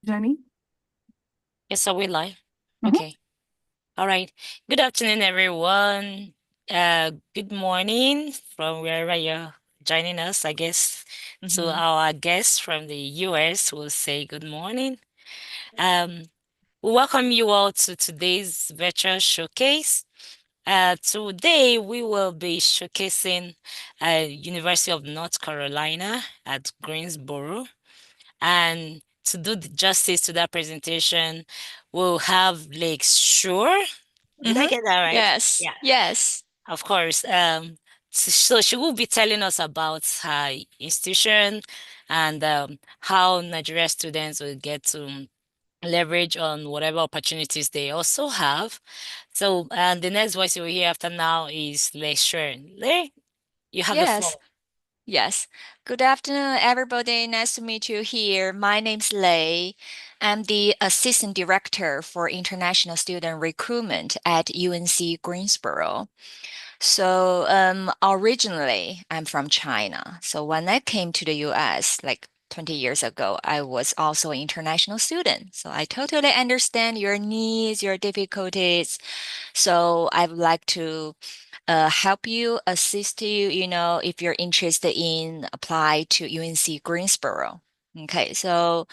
Jenny? Yes, are we live? Mhm. Okay. All right. Good afternoon, everyone. Good morning from wherever you're joining us. I guess to our guests from the US, we'll say good morning. Um, we welcome you all to today's virtual showcase. Today we will be showcasing University of North Carolina at Greensboro. And to do the justice to that presentation, we'll have Lake Shore. Did I Mm-hmm. get that right? Yes. Yeah, Yes. of course. So she will be telling us about her institution and how Nigeria students will get to leverage on whatever opportunities they also have. So, and the next voice you will hear after now is Lake Shore. Lake, you have the Yes. floor. Yes. Good afternoon, everybody. Nice to meet you here. My name's Lei. I'm the Assistant Director for International Student Recruitment at UNC Greensboro. So, originally, I'm from China. So when I came to the US, like 20 years ago, I was also an international student. So I totally understand your needs, your difficulties. So I would like to help you, assist you, if you're interested in apply to UNC Greensboro. Okay, so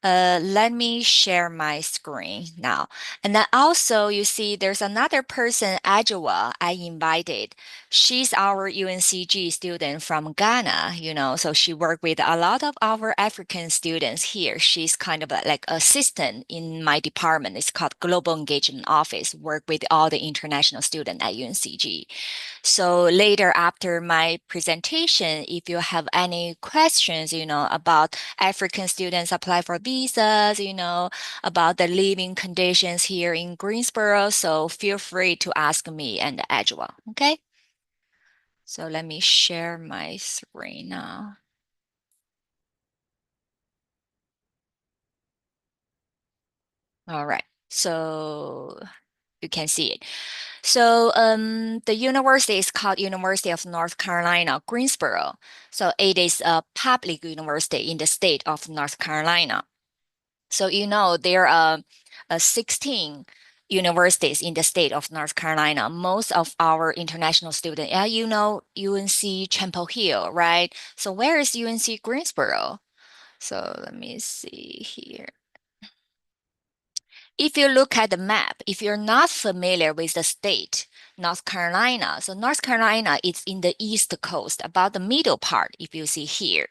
let me share my screen now. And then also, you see, there's another person, Ajwa, I invited. She's our UNCG student from Ghana, so she worked with a lot of our African students here. She's kind of like assistant in my department. It's called Global Engagement Office, work with all the international students at UNCG. So later after my presentation, if you have any questions, about African students apply for visas, about the living conditions here in Greensboro, so feel free to ask me and Adjua, okay? So let me share my screen now. All right, so you can see it. So the university is called University of North Carolina, Greensboro. So it is a public university in the state of North Carolina. So there are 16 universities in the state of North Carolina. Most of our international students, yeah, UNC Chapel Hill, right? So where is UNC Greensboro? So let me see here. If you look at the map, if you're not familiar with the state, North Carolina, so North Carolina is in the east coast, about the middle part, if you see here.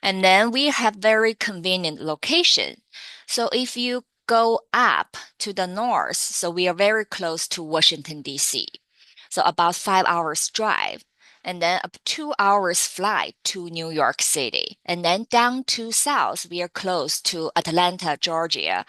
And then we have very convenient location. So if you go up to the north, so we are very close to Washington, D.C. So about 5 hours drive. And then a 2 hours flight to New York City. And then down to south, we are close to Atlanta, Georgia,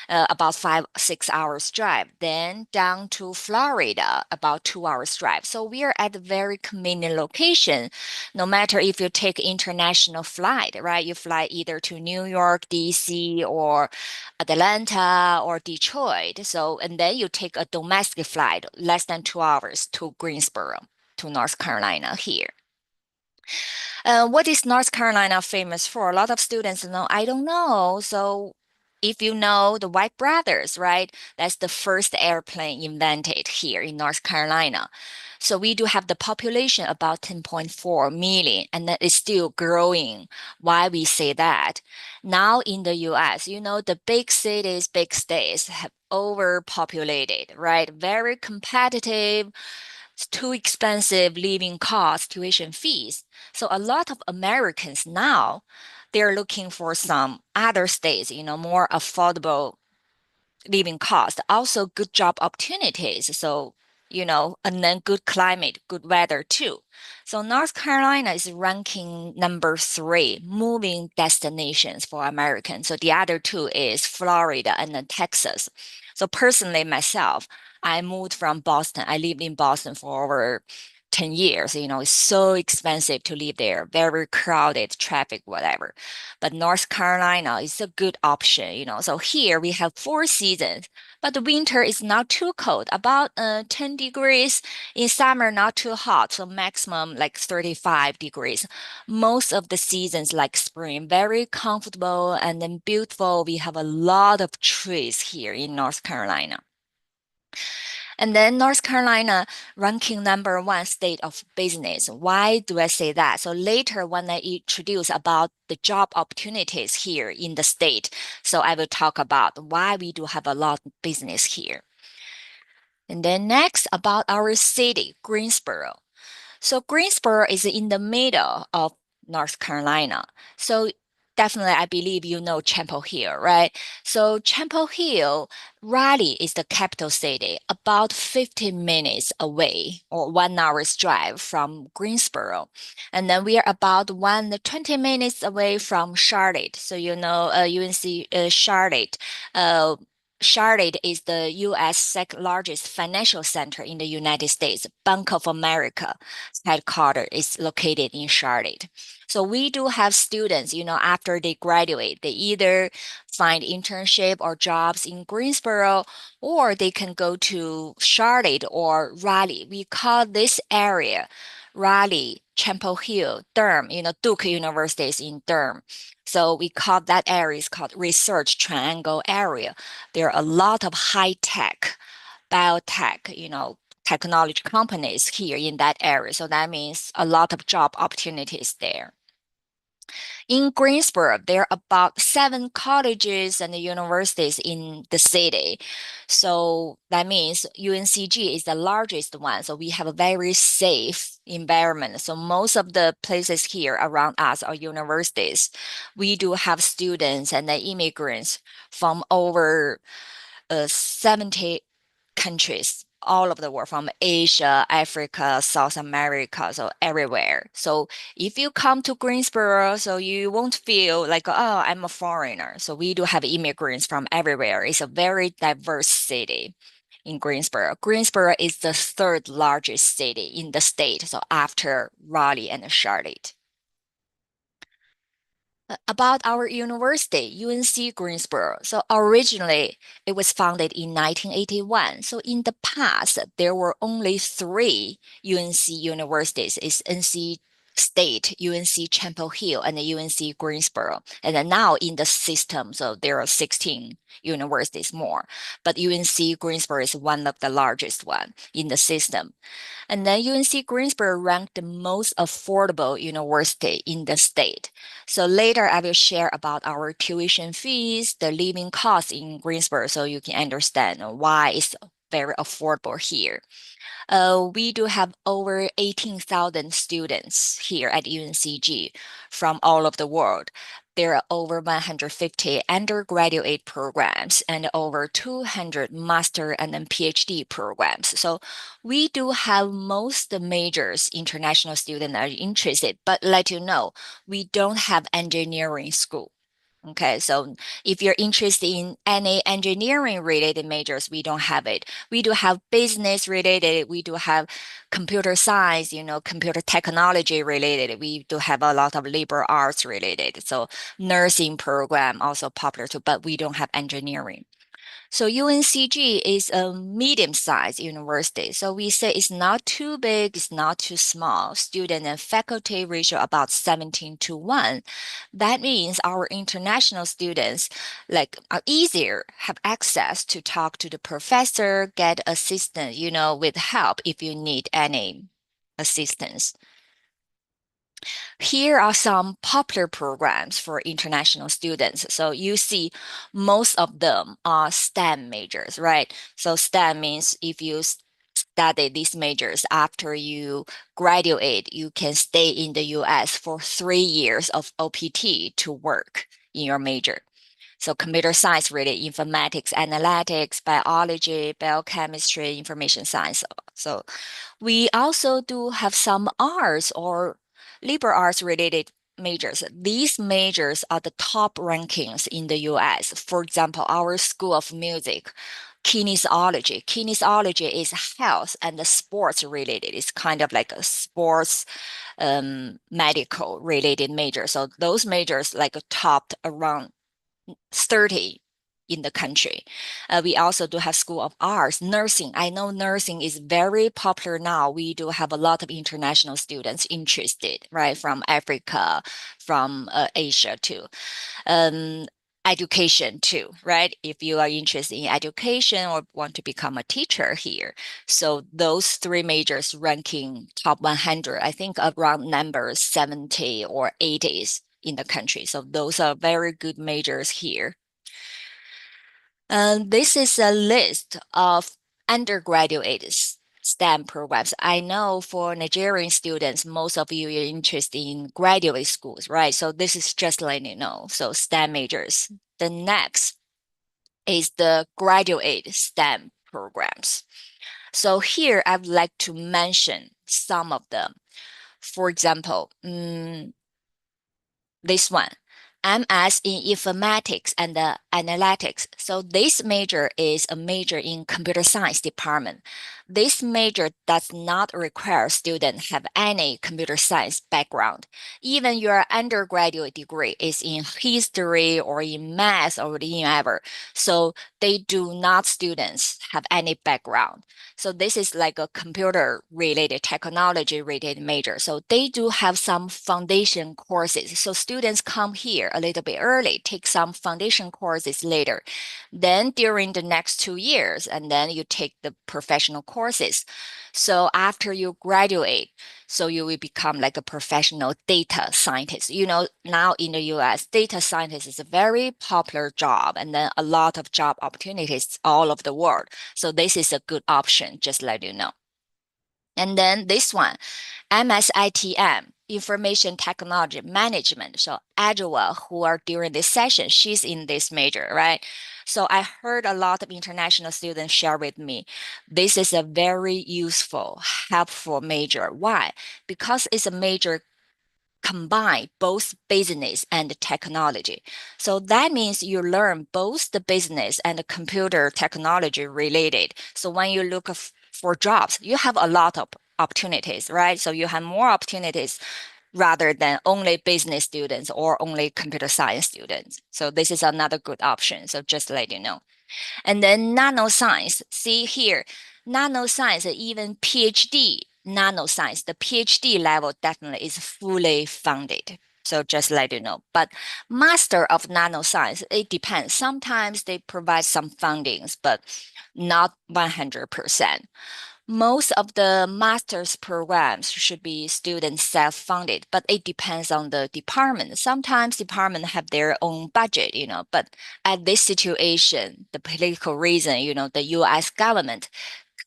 about 6 hours drive. Then down to Florida, about 2 hours drive. So we are at a very convenient location. No matter if you take international flight, right? You fly either to New York, DC, or Atlanta or Detroit. So, and then you take a domestic flight, less than 2 hours to Greensboro, to North Carolina here. What is North Carolina famous for? A lot of students know, I don't know. So if you know the White brothers, right? That's the first airplane invented here in North Carolina. So we do have the population about 10.4 million, and that is still growing. Why we say that? Now in the US, the big cities, big states have overpopulated, right? Very competitive, it's too expensive living costs, tuition fees. So a lot of Americans now, they're looking for some other states, more affordable living cost, also good job opportunities. So, and then good climate, good weather too. So North Carolina is ranking number 3 moving destinations for Americans. So the other two is Florida and then Texas. So personally myself, I moved from Boston. I lived in Boston for over 10 years. It's so expensive to live there, very crowded, traffic, whatever. But North Carolina is a good option. So here we have 4 seasons, but the winter is not too cold, about 10 degrees. In summer, not too hot, so maximum like 35 degrees. Most of the seasons, like spring, very comfortable and then beautiful. We have a lot of trees here in North Carolina. And then North Carolina ranking #1 state of business. Why do I say that? So later when I introduce about the job opportunities here in the state, so I will talk about why we do have a lot of business here. And then next about our city, Greensboro. So Greensboro is in the middle of North Carolina. So definitely, I believe you know Chapel Hill, right? So Chapel Hill, Raleigh is the capital city, about 15 minutes away or 1 hour's drive from Greensboro. And then we are about 20 minutes away from Charlotte. So UNC Charlotte. Uh, Charlotte is the U.S. second largest financial center in the United States. Bank of America headquarters is located in Charlotte. So we do have students, after they graduate, they either find internship or jobs in Greensboro, or they can go to Charlotte or Raleigh. We call this area Raleigh, Chapel Hill, Durham, Duke University is in Durham. So we call that area is called Research Triangle area. There are a lot of high tech, biotech, technology companies here in that area. So that means a lot of job opportunities there. In Greensboro, there are about 7 colleges and universities in the city. So that means UNCG is the largest one. So we have a very safe environment. So most of the places here around us are universities. We do have students and the immigrants from over 70 countries all over the world, from Asia, Africa, South America, so everywhere. So if you come to Greensboro, so you won't feel like, oh, I'm a foreigner. So we do have immigrants from everywhere. It's a very diverse city in Greensboro. Greensboro is the third largest city in the state, so after Raleigh and Charlotte. About our university, UNC Greensboro. So originally, it was founded in 1981. So in the past, there were only 3 UNC universities. It's NC State, UNC Chapel Hill, and the UNC Greensboro. And then now in the system, so there are 16 universities more. But UNC Greensboro is one of the largest one in the system. And then UNC Greensboro ranked the most affordable university in the state. So later I will share about our tuition fees, the living costs in Greensboro, so you can understand why it's very affordable here. We do have over 18,000 students here at UNCG from all over the world. There are over 150 undergraduate programs and over 200 master and then PhD programs. So we do have most majors international students are interested, but let you know, we don't have engineering school. Okay, so if you're interested in any engineering related majors, we don't have it. We do have business related, we do have computer science, computer technology related. We do have a lot of liberal arts related. So nursing program also popular too, but we don't have engineering. So UNCG is a medium-sized university. So we say it's not too big, it's not too small. Student and faculty ratio about 17:1. That means our international students are easier, have access to talk to the professor, get assistance, with help if you need any assistance. Here are some popular programs for international students. So you see most of them are STEM majors, right? So STEM means if you study these majors after you graduate, you can stay in the US for 3 years of OPT to work in your major. So computer science really informatics, analytics, biology, biochemistry, information science. So we also do have some arts or liberal arts related majors. These majors are the top rankings in the US. For example, our School of Music, kinesiology. Kinesiology is health and the sports related. It's kind of like a sports medical related major. So those majors like topped around 30 in the country. We also do have School of Arts, nursing. I know nursing is very popular now. We do have a lot of international students interested, right, from Africa, from Asia too. Um, Education too, right? If you are interested in education or want to become a teacher here. So those three majors ranking top 100, I think around numbers 70 or 80s in the country. So those are very good majors here. This is a list of undergraduate STEM programs. I know for Nigerian students, most of you are interested in graduate schools, right? So this is just letting you know. So STEM majors. The next is the graduate STEM programs. So here I would like to mention some of them. For example, this one, MS in informatics and analytics. So this major is a major in computer science department. This major does not require students have any computer science background. Even your undergraduate degree is in history or in math or in ever. So they do not students have any background. So this is like a computer related, technology related major. So they do have some foundation courses. So students come here a little bit early, take some foundation courses later. Then during the next 2 years, and then you take the professional courses. So after you graduate, so you will become like a professional data scientist. You know, now in the US, data scientist is a very popular job and then a lot of job opportunities all over the world. So this is a good option, just let you know. And then this one, MSITM, Information Technology Management. So Adjoa, who are during this session, she's in this major, right? So I heard a lot of international students share with me, this is a very useful, helpful major. Why? Because it's a major combine both business and technology. So that means you learn both the business and the computer technology related. So when you look for jobs, you have a lot of opportunities, right? So you have more opportunities rather than only business students or only computer science students. So this is another good option. So just to let you know. And then nanoscience, see here, nanoscience, even PhD nanoscience, the PhD level definitely is fully funded. So just let you know. But master of nanoscience, it depends. Sometimes they provide some fundings, but not 100%. Most of the master's programs should be student self-funded, but it depends on the department. Sometimes departments have their own budget, but at this situation, the political reason, the US government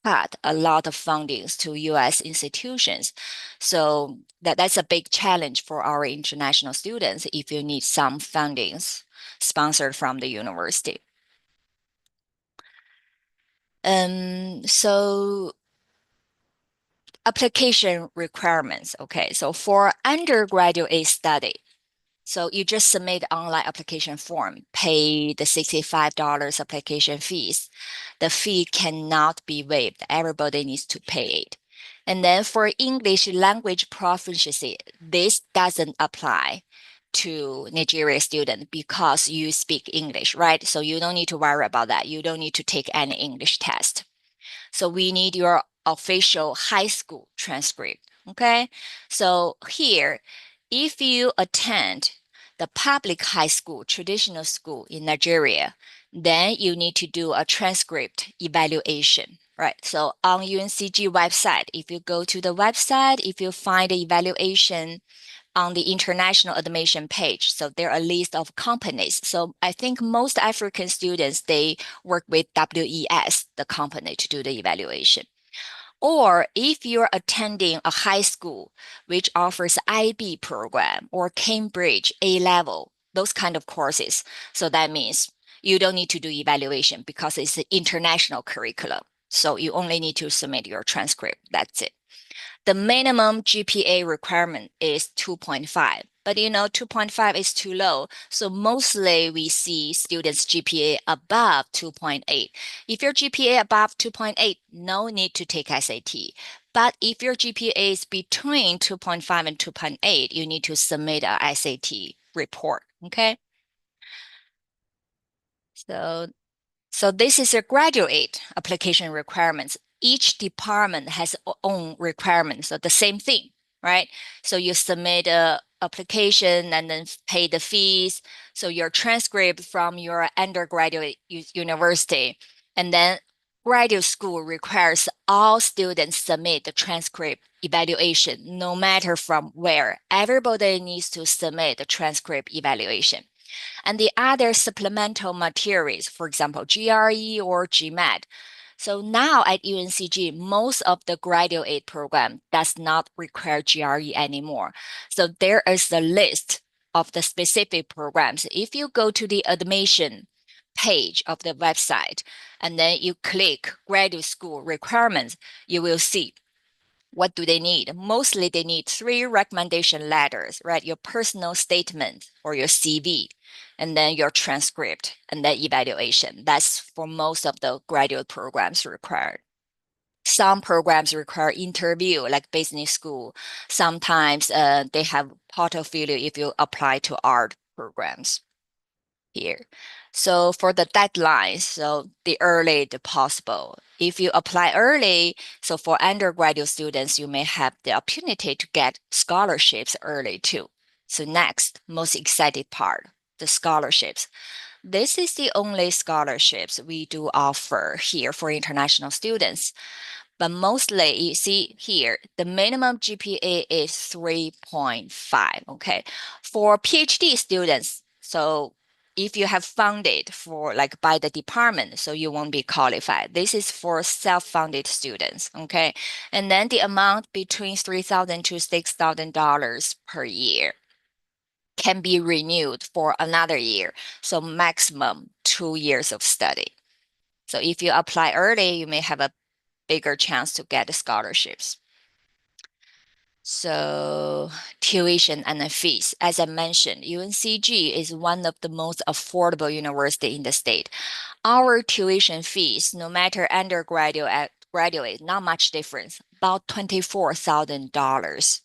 cut a lot of fundings to US institutions. So that's a big challenge for our international students if you need some fundings sponsored from the university. So application requirements. Okay, so for undergraduate study, so you just submit online application form, pay the $65 application fees. The fee cannot be waived. Everybody needs to pay it. And then for English language proficiency, this doesn't apply to Nigeria student because you speak English, right? So you don't need to worry about that. You don't need to take any English test. So we need your official high school transcript. Okay. So here, if you attend the public high school, traditional school in Nigeria, then you need to do a transcript evaluation, right? So on UNCG website, if you go to the website, if you find the evaluation on the international admission page. So there are a list of companies. So I think most African students, they work with WES, the company, to do the evaluation. Or if you're attending a high school which offers IB program or Cambridge A level, those kind of courses. So that means you don't need to do evaluation because it's an international curriculum. So you only need to submit your transcript. That's it. The minimum GPA requirement is 2.5, but 2.5 is too low. So mostly we see students GPA above 2.8. If your GPA above 2.8, no need to take SAT. But if your GPA is between 2.5 and 2.8, you need to submit a SAT report. Okay. So so this is a graduate application requirements. Each department has own requirements. So the same thing, right? So you submit a application and then pay the fees. So your transcript from your undergraduate university, and then graduate school requires all students submit the transcript evaluation, no matter from where. Everybody needs to submit the transcript evaluation. And the other supplemental materials, for example, GRE or GMAT. So now at UNCG, most of the graduate program does not require GRE anymore. So there is a list of the specific programs. If you go to the admission page of the website and then you click graduate school requirements, you will see what do they need? Mostly they need 3 recommendation letters, right? Your personal statement or your CV, and then your transcript and then evaluation. That's for most of the graduate programs required. Some programs require interview, like business school. Sometimes they have portfolio if you apply to art programs here. So for the deadline, so the early the possible. If you apply early, so for undergraduate students, you may have the opportunity to get scholarships early too. So next, most excited part, the scholarships. This is the only scholarships we do offer here for international students. But mostly you see here, the minimum GPA is 3.5, okay? For PhD students, so if you have funded for like by the department, so you won't be qualified. This is for self-funded students, okay? And then the amount between $3,000 to $6,000 per year can be renewed for another year. So maximum 2 years of study. So if you apply early, you may have a bigger chance to get the scholarships. So tuition and the fees. As I mentioned, UNCG is one of the most affordable university in the state. Our tuition fees, no matter undergraduate, graduate, not much difference, about $24,000.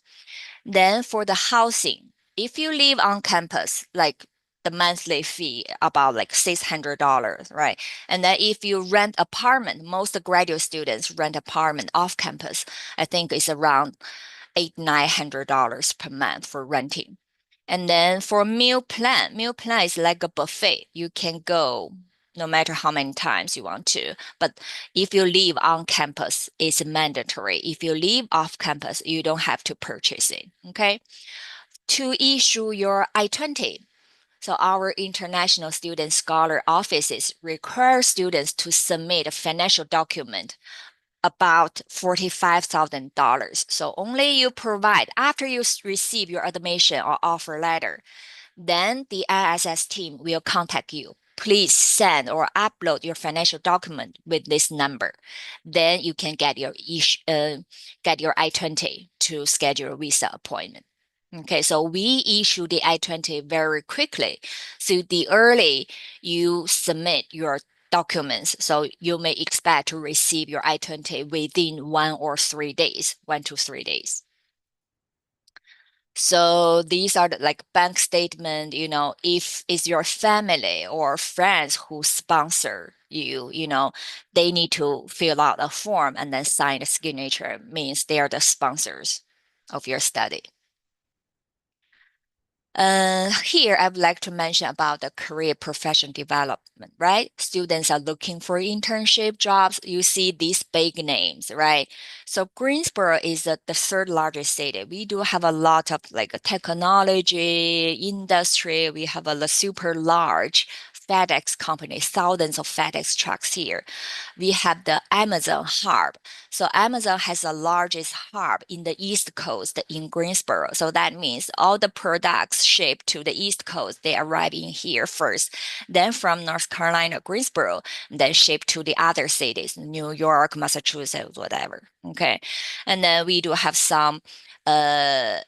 Then for the housing, if you live on campus, like the monthly fee about like $600, right? And then if you rent apartment, most graduate students rent apartment off campus. I think it's around $800-900 per month for renting. And then for meal plan is like a buffet. You can go no matter how many times you want to. But if you live on campus, it's mandatory. If you live off campus, you don't have to purchase it. Okay. To issue your I-20. So our international student scholar offices require students to submit a financial document about $45,000. So only you provide after you receive your admission or offer letter, then the ISS team will contact you. Please send or upload your financial document with this number. Then you can get your I-20 to schedule a visa appointment. Okay, so we issue the I-20 very quickly. So the early you submit your documents, so you may expect to receive your I-20 within 1 or 3 days, 1 to 3 days. So these are the, like bank statement, if it's your family or friends who sponsor you, they need to fill out a form and then sign the signature, means they are the sponsors of your study. Here, I would like to mention about the career profession development, right? Students are looking for internship jobs. You see these big names, right? So Greensboro is the third largest city. We do have a lot of like technology industry. We have a super large FedEx company, thousands of FedEx trucks here. We have the Amazon hub. So Amazon has the largest hub in the East Coast in Greensboro. So that means all the products shipped to the East Coast, they arrive in here first. Then from North Carolina, Greensboro, then shipped to the other cities, New York, Massachusetts, whatever. Okay. And then we do have some uh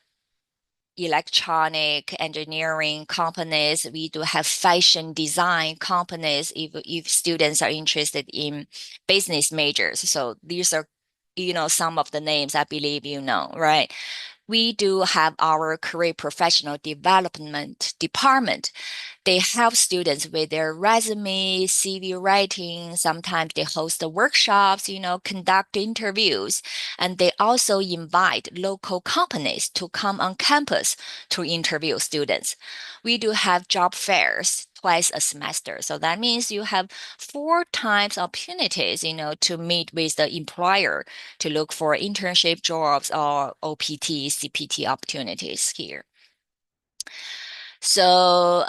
electronic engineering companies. We do have fashion design companies if students are interested in business majors. So these are, some of the names I believe you know, right? We do have our career professional development department. They help students with their resume, CV writing. Sometimes they host the workshops, conduct interviews, and they also invite local companies to come on campus to interview students. We do have job fairs twice a semester. So that means you have 4 times opportunities, to meet with the employer to look for internship jobs or OPT, CPT opportunities here. So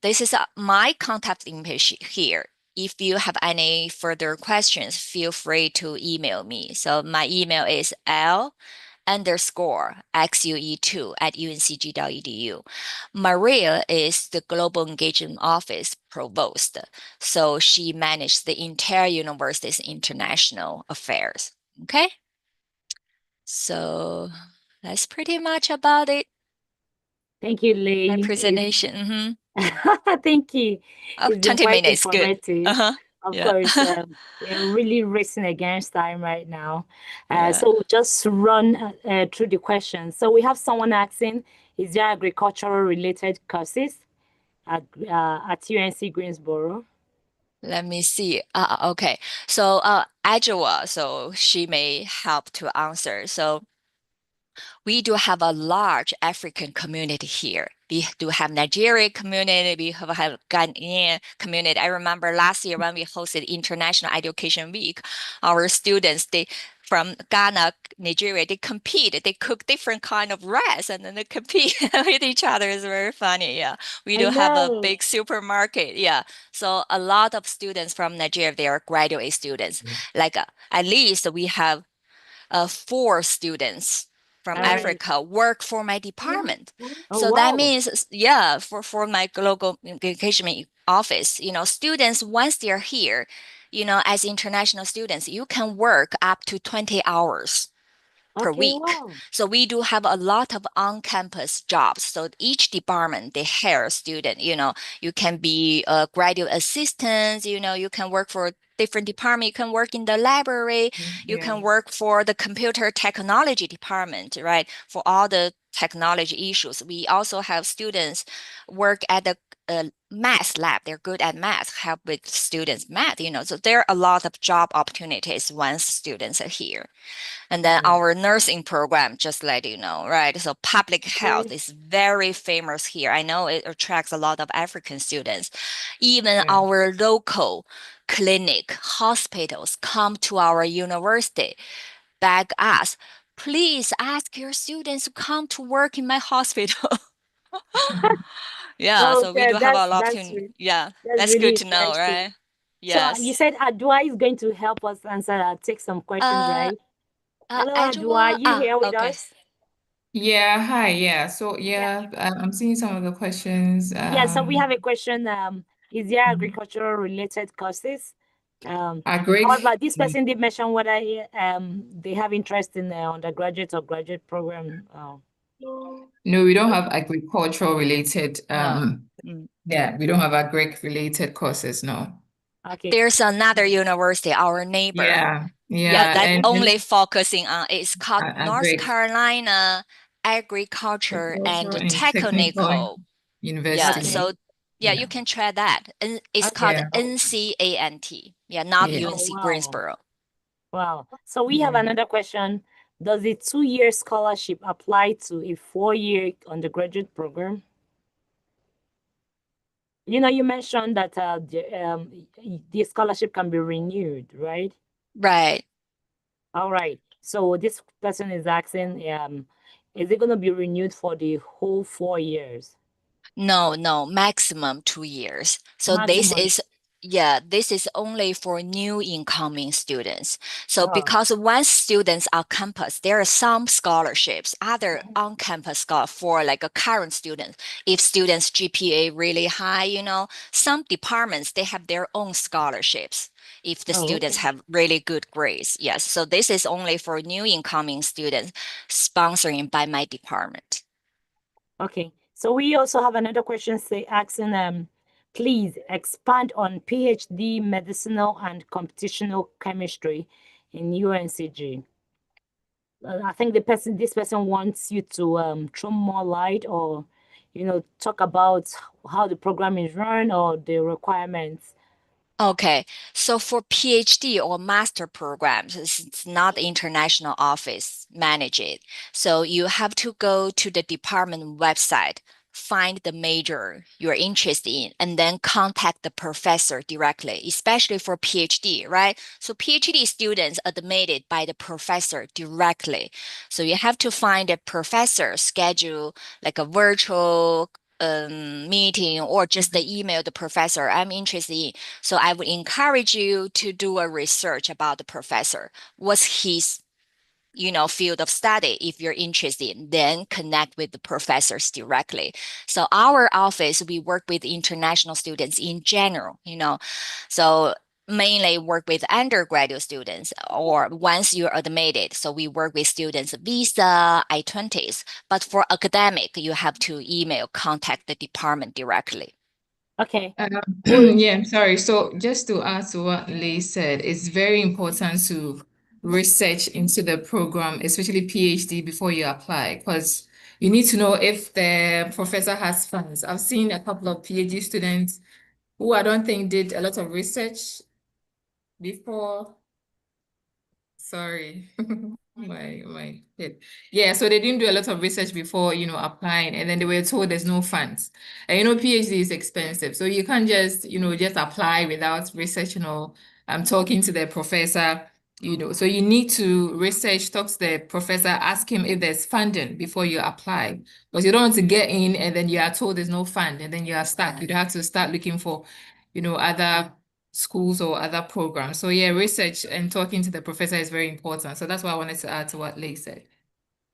this is my contact information here. If you have any further questions, feel free to email me. So my email is l_xue2@uncg.edu. Maria is the Global Engagement Office Provost. So she manages the entire university's international affairs. Okay. So that's pretty much about it. Thank you, My Lee. presentation. Thank you. Oh, It's been 20 quite minutes. Good. informative. Uh-huh. Of Yeah. course, we're really racing against time right now. Yeah. So we'll just run through the questions. So we have someone asking, is there agricultural related courses at UNC Greensboro? Let me see. Okay. So Adjoa, so she may help to answer. So we do have a large African community here. We do have Nigerian community, we have Ghanaian community. I remember last year when we hosted International Education Week, our students, they from Ghana, Nigeria, they compete. They cook different kind of rice and then they compete with each other. It's very funny. Yeah. We I do have a know. big supermarket. Yeah. So a lot of students from Nigeria, they are graduate students. Like at least we have 4 students from All right. Africa work for my department. Oh, So that wow. means, yeah, for my global engagement office, students, once they're here, as international students, you can work up to 20 hours per Okay, week. wow. So we do have a lot of on-campus jobs. So each department, they hire a student, you can be a graduate assistant, you can work for different department. You can work in the library. You can work for the computer technology department, right? For all the technology issues. We also have students work at the math lab. They're good at math, help with students math, So there are a lot of job opportunities once students are here. And then Mm. our nursing program, just let you know, right? So public health Okay. is very famous here. I know it attracts a lot of African students. Even Yeah. our local clinic, hospitals come to our university, beg us, please ask your students to come to work in my hospital. Yeah, Well, so we do have a lot of, yeah, that's that's really good to know, interesting. right? So you Yes. said Adwa is going to help us answer, take some questions, Uh, right? Hello, Adwa, Ajua, you here with okay. us? Yeah, hi. Yeah. So Yeah. yeah, I'm seeing some of the questions. Yeah, so we have a question. Is there Mhm. agricultural related courses? Agric. However, this person did mention whether they have interest in the undergraduate or graduate program. No, we don't have agricultural related. No. Mm. Yeah, we don't have agric related courses. No. Okay. There's another university, our neighbor. Yeah, Yeah, yeah, that and only focusing on it's called North agric, Carolina Agriculture and agricultural and technical Technical. Yeah, university. Okay. so yeah, you Yeah, can try that. And it's called Okay. yeah, NCANT. Yeah, not yeah. Oh, UNC wow. Greensboro. Wow. So we have Yeah. another question. Does a 2-year scholarship apply to a 4-year undergraduate program? You mentioned that the scholarship can be renewed, right? Right. All right. So this person is asking, is it going to be renewed for the whole 4 years? No, maximum 2 years. So this Maximum. is this is only for new incoming students. So Oh, because once students are campus, there are some scholarships, other on-campus scholar for like a current student. If students' GPA really high, some departments they have their own scholarships. If the oh, students okay. have really good grades, yes. So this is only for new incoming students, sponsoring by my department. Okay. So we also have another question asking, please expand on PhD medicinal and computational chemistry in UNCG. I think this person wants you to throw more light or, talk about how the program is run or the requirements. Okay, so for PhD or master programs, it's not the international office manage it. So you have to go to the department website, find the major you're interested in, and then contact the professor directly, especially for PhD, right? So PhD students admitted by the professor directly. So you have to find a professor, schedule like a virtual meeting or just the email the professor I'm interested in. So I would encourage you to do a research about the professor. What's his, field of study? If you're interested, then connect with the professors directly. So our office, we work with international students in general, so mainly work with undergraduate students or once you're admitted. So we work with students visa, I-20s. But for academic, you have to email, contact the department directly. Okay. Yeah, I'm sorry. So just to add to what Lee said, it's very important to research into the program, especially PhD, before you apply, because you need to know if the professor has funds. I've seen a couple of PhD students who I don't think did a lot of research before. Sorry. My head. Yeah, so they didn't do a lot of research before, applying, and then they were told there's no funds. And PhD is expensive. So you can't just apply without research, talking to the professor, So you need to research, talk to the professor, ask him if there's funding before you apply. Because you don't want to get in and then you are told there's no fund and then you are stuck. You'd have to start looking for, other schools or other programs. So yeah, research and talking to the professor is very important. So that's why I wanted to add to what Lee said.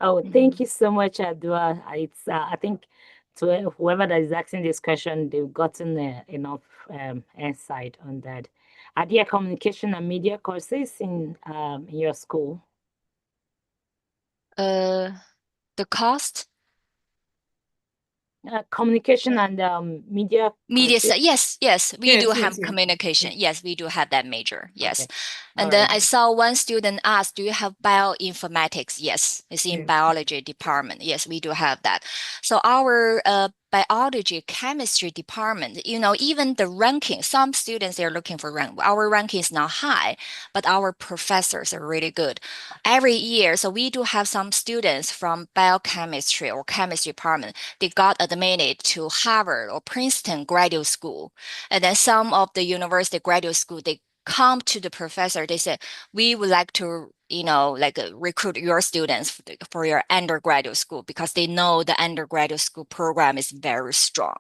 Oh, thank you so much, Adua. I think to whoever that is asking this question, they've gotten enough insight on that. Are there communication and media courses in your school? The cost? Communication and media Media, courses? yes, we do Yes, have yes, yes. communication. Yes, we do have that major. Yes. Okay. And All then right. I saw one student ask, do you have bioinformatics? Yes, it's in Yes. biology department. Yes, we do have that. So our biology, chemistry department, even the ranking, some students they're looking for rank. Our ranking is not high, but our professors are really good. Every year, so we do have some students from biochemistry or chemistry department. They got admitted to Harvard or Princeton graduate school. And then some of the university graduate school, they come to the professor, they say, we would like to, recruit your students for your undergraduate school because they know the undergraduate school program is very strong.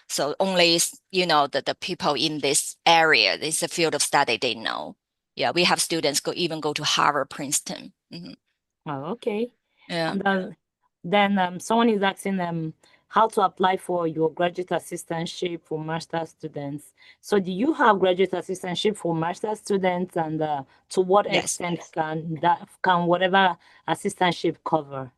So only, the people in this area, this is a field of study they know. Yeah, we have students even go to Harvard, Princeton. Oh, okay. Yeah. And then someone is asking how to apply for your graduate assistantship for master students. So do you have graduate assistantship for master students, and to what Yes. extent can whatever assistantship cover?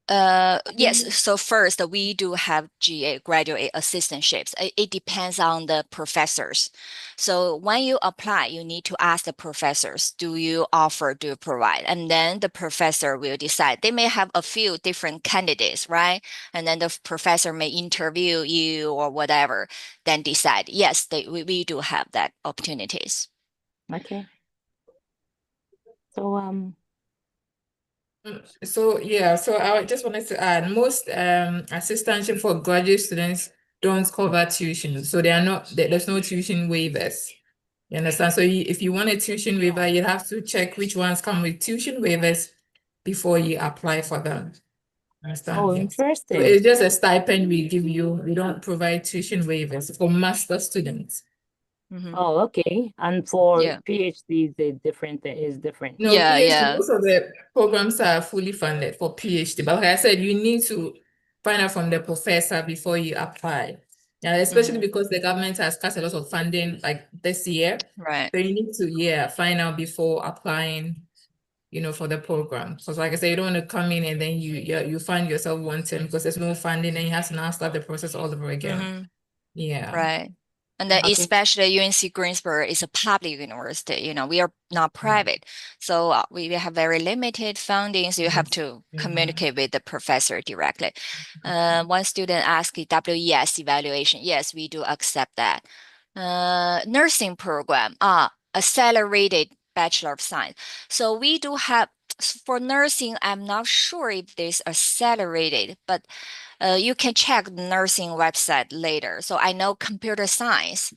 Yes. So first, we do have GA graduate assistantships. It depends on the professors. So when you apply, you need to ask the professors, do you offer, do you provide? And then the professor will decide. They may have a few different candidates, right? And then the professor may interview you or whatever, then decide, yes, we do have that opportunities. Okay. So So yeah, so I just wanted to add most assistantship for graduate students don't cover tuition. So they are not there's no tuition waivers. You understand? So if you want a tuition waiver, you have to check which ones come with tuition waivers before you apply for them. Understand? Oh, Yes. So interesting. it's just a stipend we give you. We don't provide tuition waivers for master students. Oh, okay. And for Yeah. PhD, the different is different. No, Yeah, PhD, yeah. most of the programs are fully funded for PhD. But like I said, you need to find out from the professor before you apply. Yeah, especially because the government has cut a lot of funding like this year. Right. So you need to, find out before applying, for the program. So like I said, you don't want to come in and then you find yourself wanting because there's no funding and you have to now start the process all over again. Yeah. Right. And then Okay. especially UNC Greensboro is a public university, we are not private. So we have very limited funding, so you have to communicate with the professor directly. One student asked WES evaluation. Yes, we do accept that. Nursing program, accelerated Bachelor of Science. So we do have, for nursing, I'm not sure if there's accelerated, but you can check the nursing website later. So I know computer science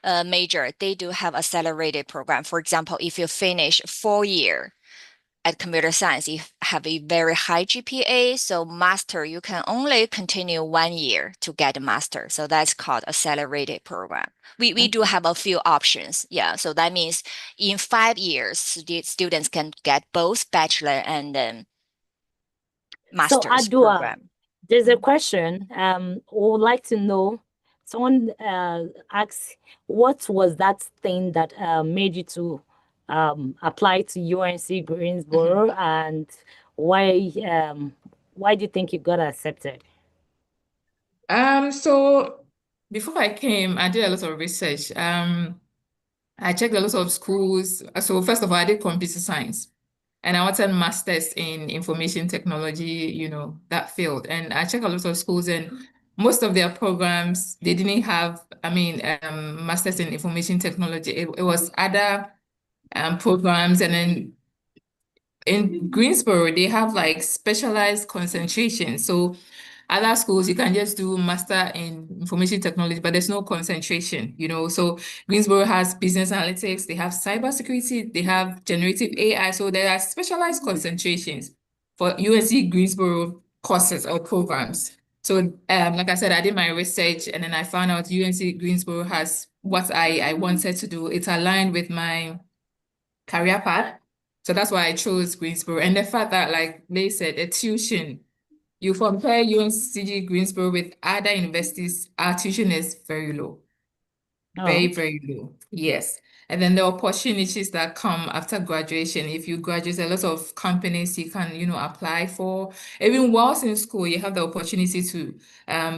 major, they do have accelerated program. For example, if you finish 4 year at computer science, you have a very high GPA. So master, you can only continue 1 year to get a master. So that's called accelerated program. We do have a few options. Yeah. So that means in 5 years, the students can get both bachelor and So master's Adua, program. there's a question. Would like to know. Someone asks, what was that thing that made you to apply to UNC Greensboro, and why do you think you got accepted? So before I came, I did a lot of research. I checked a lot of schools. So first of all, I did computer science. And I wanted masters in information technology, that field. And I checked a lot of schools and most of their programs, they didn't have, masters in information technology. It was other programs. And then in Greensboro, they have like specialized concentration. So other schools, you can just do master in information technology, but there's no concentration, So Greensboro has business analytics, they have cybersecurity, they have generative AI. So there are specialized concentrations for UNC Greensboro courses or programs. So like I said, I did my research and then I found out UNC Greensboro has what I wanted to do. It's aligned with my career path. So that's why I chose Greensboro. And the fact that, like they said, the tuition, you compare UNCG Greensboro with other universities, our tuition is very low. Very, Oh, very low. Yes. And then the opportunities that come after graduation, if you graduate, a lot of companies you can, apply for. Even whilst in school, you have the opportunity to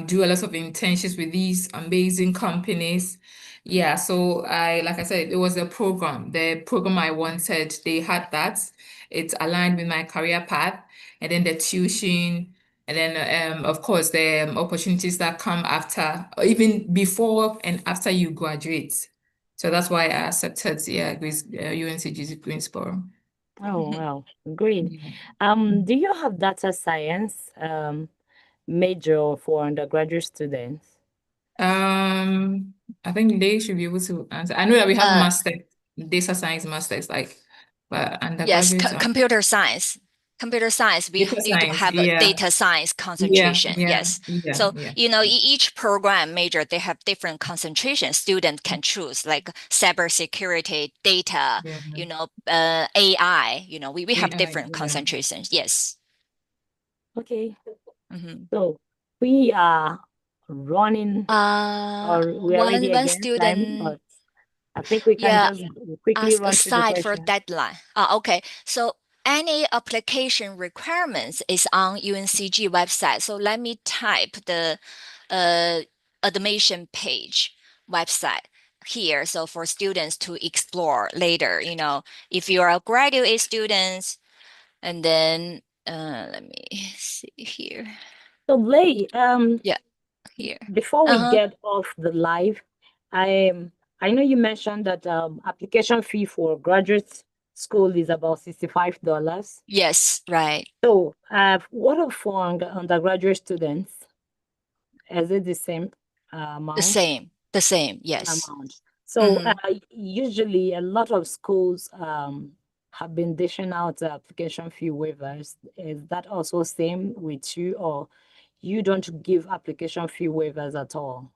do a lot of internships with these amazing companies. Yeah, so like I said, it was the program I wanted, they had that. It's aligned with my career path. And then the tuition, and then, of course, the opportunities that come after, or even before and after you graduate. So that's why I accepted, UNCG Greensboro. oh, wow, great. Do you have data science major for undergraduate students? I think they should be able to answer. I know that we have Uh, data science masters, but yes, undergraduates are computer science. Computer science, we data do science. have a Yeah, data science yeah, concentration. yeah, Yes. yeah, So, yeah. each program major, they have different concentration. Student can choose like cybersecurity, data, Yeah. AI, we have AI, different yeah. concentrations. Yes. Okay, Mhm. so we are running, or we're already One against time, student, but I think we can yeah, just quickly ask run through the aside for question. deadline. Okay. So any application requirements is on UNCG website. So let me type the admission page website here. So for students to explore later, if you are a graduate student, and then let me see here. So Lay, Yeah, here. before we get off the live, I know you mentioned that application fee for graduate school is about $65. Yes, right. So what are for undergraduate students? Is it the same amount? The same, yes. Amount. So usually a lot of schools have been dishing out application fee waivers. Is that also same with you, or you don't give application fee waivers at all?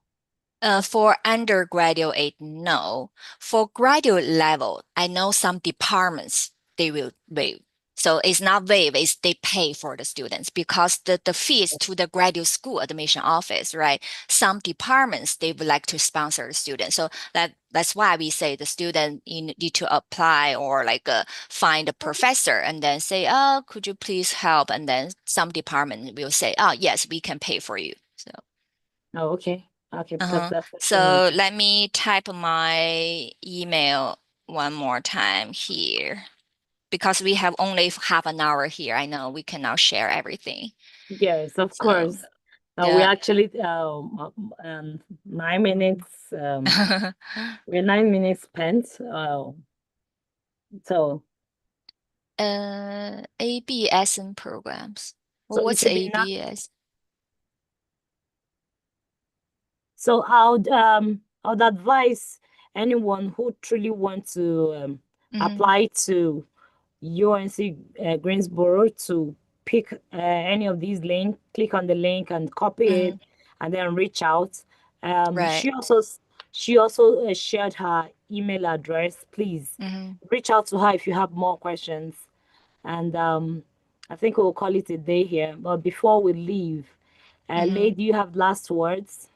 For undergraduate, no. For graduate level, I know some departments they will waive. So it's not waive, it's they pay for the students because the fees to the graduate school admission office, right? Some departments they would like to sponsor the student. So that's why we say the student need to apply or like find a professor and then say, oh, could you please help? And then some department will say, oh, yes, we can pay for you. So. Oh, okay. Okay, because Uh-huh. that's the thing So with let me type my email one more time here because we have only half an hour here. I know we cannot share everything. yes, of So course. We yeah. actually 9 minutes. We're 9 minutes spent. So ABS programs. Well, so it what's should be not. ABS? So I'd advise anyone who truly wants to apply to UNC Greensboro to pick any of these links, click on the link and copy it, and then reach out. Right. She also shared her email address. Please reach out to her if you have more questions. And I think we'll call it a day here. But before we leave, Lay, do you have last words?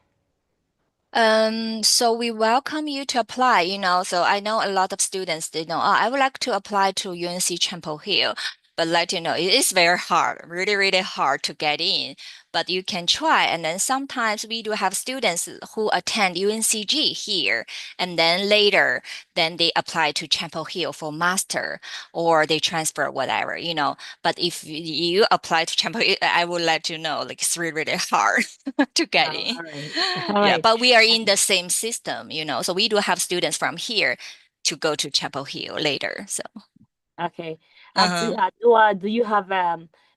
So we welcome you to apply, so I know a lot of students, they know, oh, I would like to apply to UNC Chapel Hill, but let you know, it is very hard, really, really hard to get in, but you can try. And then sometimes we do have students who attend UNCG here, and then later, then they apply to Chapel Hill for master, or they transfer whatever, But if you apply to Chapel Hill, I will let you know, like it's really, really hard to get in. All right. All Yeah, right. but we are in the same system, so we do have students from here to go to Chapel Hill later. So, Okay. uh-huh. Do you have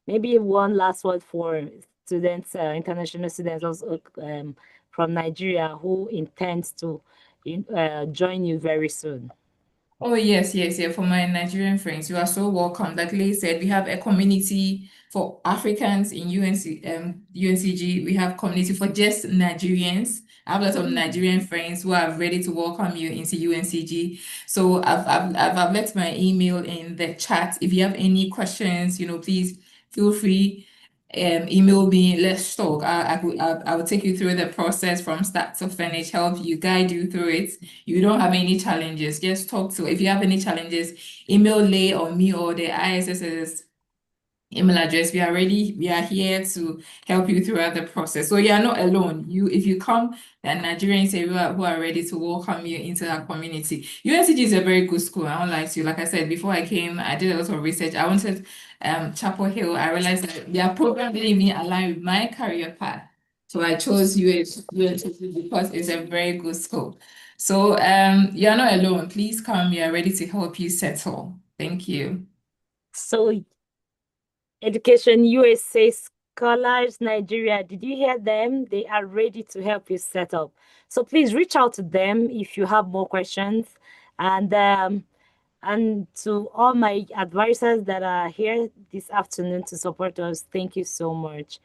maybe one last word for students, international students also from Nigeria who intends to join you very soon? Oh, yes, yes, yeah. For my Nigerian friends, you are so welcome. Like Lee said, we have a community for Africans in UNCG. We have community for just Nigerians. I have lots of Nigerian friends who are ready to welcome you into UNCG. So I've left my email in the chat. If you have any questions, please feel free. Email me, let's talk. I will take you through the process from start to finish, help you, guide you through it. You don't have any challenges, just talk to. If you have any challenges, email Lay or me or the ISS's email address. We are ready. We are here to help you throughout the process. So you are not alone. If you come, there are Nigerians here who are ready to welcome you into our community. UNCG is a very good school. I don't like to. Like I said, before I came, I did a lot of research. I wanted Chapel Hill. I realized that their program didn't even align with my career path. So I chose UNCG because it's a very good school. So you're not alone. Please come. We are ready to help you settle. Thank you. So Education USA Scholars Nigeria, did you hear them? They are ready to help you set up. So please reach out to them if you have more questions. And to all my advisors that are here this afternoon to support us, thank you so much.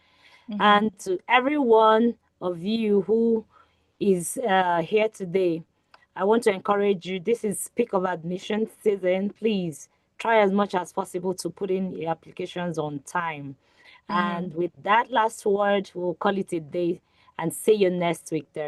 And to every one of you who is here today, I want to encourage you. This is peak of admission season. Please try as much as possible to put in your applications on time. And with that last word, we'll call it a day and see you next week there.